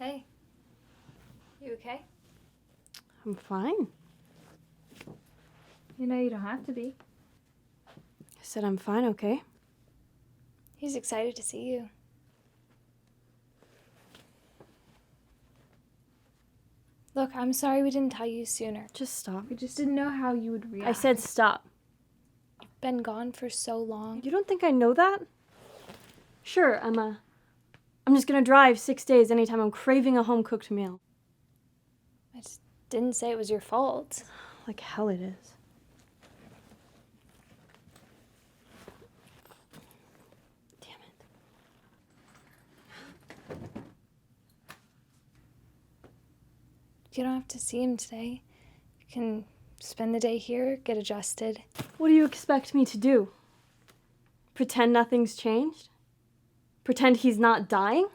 Hey. You okay? I'm fine. You know you don't have to be. I said I'm fine, okay? He's excited to see you. Look, I'm sorry we didn't tell you sooner. Just stop. We just didn't know how you would react. I said stop. You've been gone for so long. You don't think I know that? Sure, I'm just gonna drive 6 days anytime I'm craving a home-cooked meal. I just didn't say it was your fault. Like hell it is. Damn it. You don't have to see him today. You can spend the day here, get adjusted. What do you expect me to do? Pretend nothing's changed? Pretend he's not dying?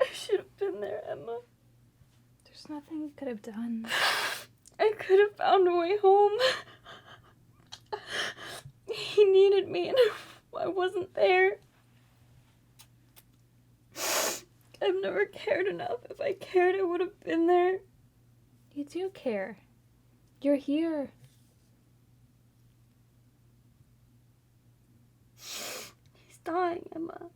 I should have been there, Emma. There's nothing you could have done. I could have found a way home. He needed me and I wasn't there. I've never cared enough. If I cared, I would have been there. You do care. You're here. He's dying, Emma.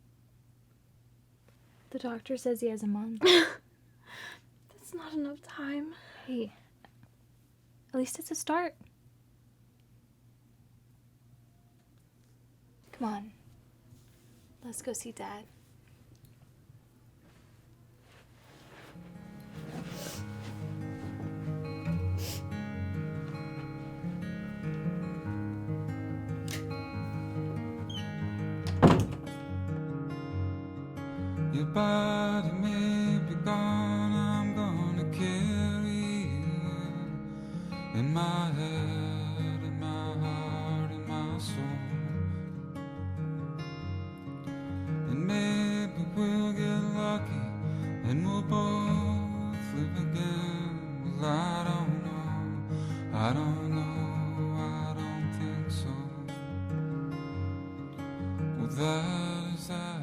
The doctor says he has a month. That's not enough time. Hey, at least it's a start. Come on. Let's go see Dad. Your body may be gone, I'm gonna carry you in my head, in my heart, in my soul. And maybe we'll get lucky and we'll both live again. Well, I don't know, I don't know, I don't think so. Well, that is that.